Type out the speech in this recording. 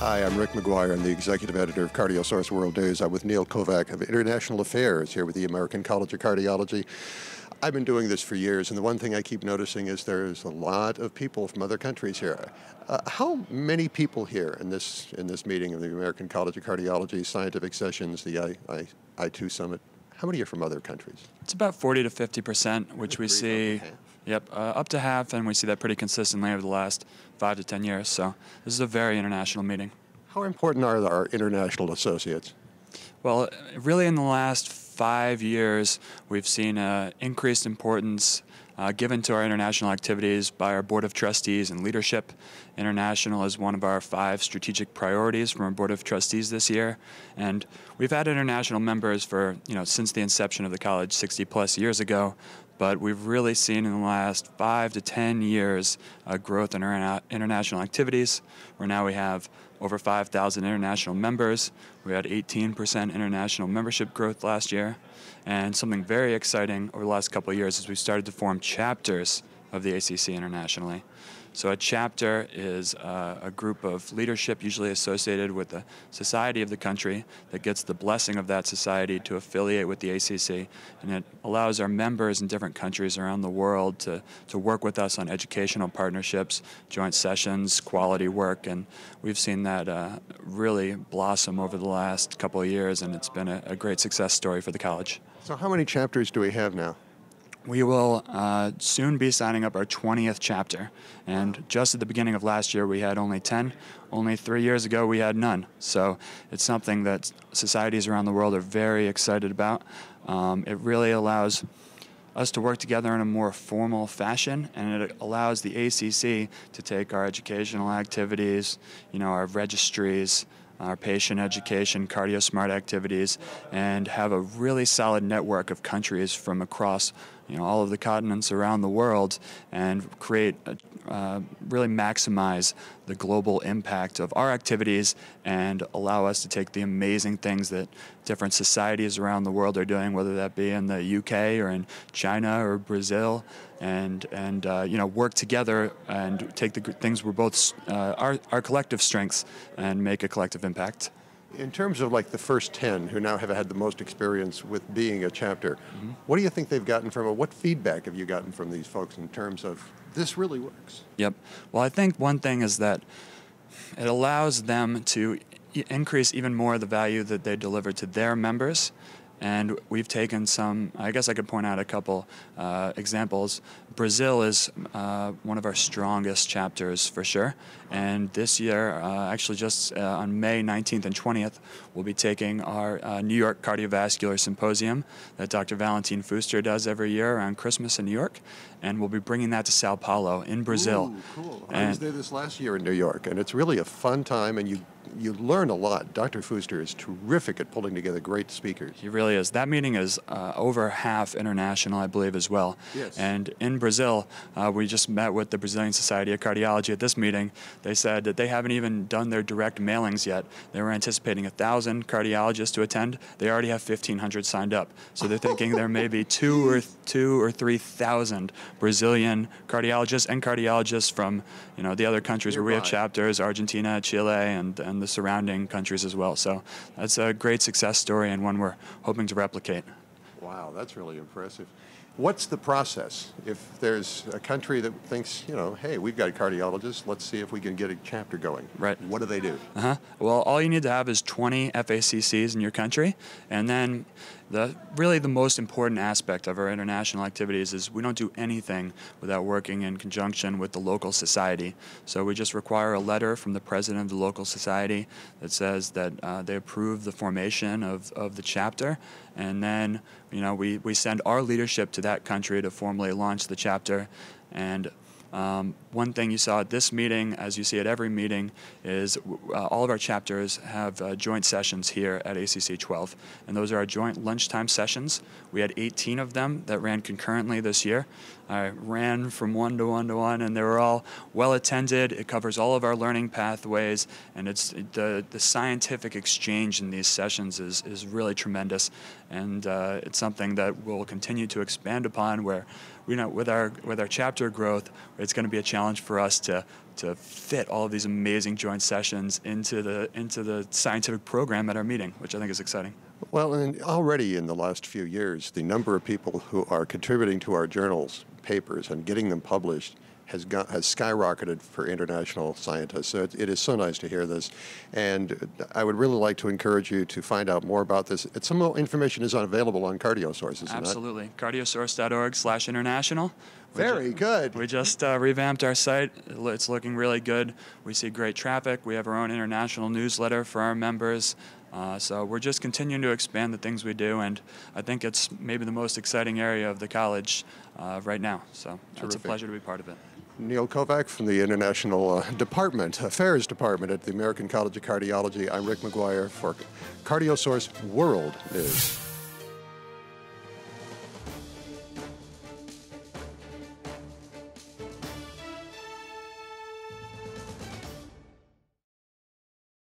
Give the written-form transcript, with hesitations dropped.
Hi, I'm Rick McGuire. I'm the executive editor of CardioSource World News. I'm with Neal Kovach of International Affairs here with the American College of Cardiology. I've been doing this for years, and the one thing I keep noticing is there's a lot of people from other countries here. How many people here in this meeting of the American College of Cardiology scientific sessions, the I2 Summit? How many are from other countries? It's about 40 to 50%, which we see. Yep, up to half, and we see that pretty consistently over the last 5 to 10 years. So this is a very international meeting. How important are our international associates? Well, really in the last 5 years, we've seen increased importance given to our international activities by our Board of Trustees and leadership. International is one of our 5 strategic priorities from our Board of Trustees this year. And we've had international members for, since the inception of the college 60 plus years ago. But we've really seen in the last 5 to 10 years growth in our international activities, where now we have over 5,000 international members. We had 18% international membership growth last year. And something very exciting over the last couple of years is we started to form chapters of the ACC internationally. So a chapter is a group of leadership usually associated with the society of the country that gets the blessing of that society to affiliate with the ACC, and it allows our members in different countries around the world to work with us on educational partnerships, joint sessions, quality work, and we've seen that really blossom over the last couple of years, and it's been a great success story for the college. So how many chapters do we have now? We will soon be signing up our 20th chapter, and just at the beginning of last year we had only 10. Only 3 years ago we had none. So it's something that societies around the world are very excited about. It really allows us to work together in a more formal fashion, and it allows the ACC to take our educational activities, our registries, our patient education, CardioSmart activities, and have a really solid network of countries from across all of the continents around the world, and create, really maximize the global impact of our activities and allow us to take the amazing things that different societies around the world are doing, whether that be in the UK or in China or Brazil, and work together and take the things we're both, our collective strengths, and make a collective impact. In terms of like the first 10 who now have had the most experience with being a chapter, what do you think they've gotten from it? What feedback have you gotten from these folks in terms of this really works? Yep. Well, I think one thing is that it allows them to increase even more the value that they deliver to their members. And we've taken some, I guess I could point out a couple examples. Brazil is one of our strongest chapters for sure. And this year, actually just on May 19th and 20th, we'll be taking our New York Cardiovascular Symposium that Dr. Valentin Fuster does every year around Christmas in New York. And we'll be bringing that to Sao Paulo in Brazil. Ooh, cool. I was there this last year in New York, and it's really a fun time, and you learn a lot. Dr. Fuster is terrific at pulling together great speakers. He really is. That meeting is over half international, I believe, as well. Yes. And in Brazil, we just met with the Brazilian Society of Cardiology at this meeting. They said that they haven't even done their direct mailings yet. They were anticipating 1,000 cardiologists to attend. They already have 1,500 signed up. So they're thinking there may be 2,000 or 3,000 Brazilian cardiologists and cardiologists from the other countries where we have chapters, Argentina, Chile, and the surrounding countries as well. So that's a great success story and one we're hoping to replicate. Wow, that's really impressive. What's the process if there's a country that thinks, hey, we've got a cardiologist, let's see if we can get a chapter going? Right. What do they do? Well, all you need to have is 20 FACCs in your country, and then really the most important aspect of our international activities is we don't do anything without working in conjunction with the local society. So we just require a letter from the president of the local society that says that they approve the formation of the chapter, and then we send our leadership to that country to formally launch the chapter. And one thing you saw at this meeting, as you see at every meeting, is all of our chapters have joint sessions here at ACC 12. And those are our joint lunchtime sessions. We had 18 of them that ran concurrently this year. I ran from one to one to one, and they were all well attended. It covers all of our learning pathways, and it's the scientific exchange in these sessions is really tremendous. And it's something that we'll continue to expand upon, where we know with our chapter growth, it's going to be a challenge for us to fit all of these amazing joint sessions into the scientific program at our meeting, which I think is exciting. Well, and already in the last few years, the number of people who are contributing to our journals, papers, and getting them published has skyrocketed for international scientists. So it is so nice to hear this. And I would really like to encourage you to find out more about this. Some more information is available on CardioSource, isn't it? Absolutely. Cardiosource.org/international. Very good. We just revamped our site. It's looking really good. We see great traffic. We have our own international newsletter for our members. So we're just continuing to expand the things we do, and I think it's maybe the most exciting area of the college right now. So it's a pleasure to be part of it. Neal Kovach from the International Affairs Department at the American College of Cardiology. I'm Rick McGuire for CardioSource World News.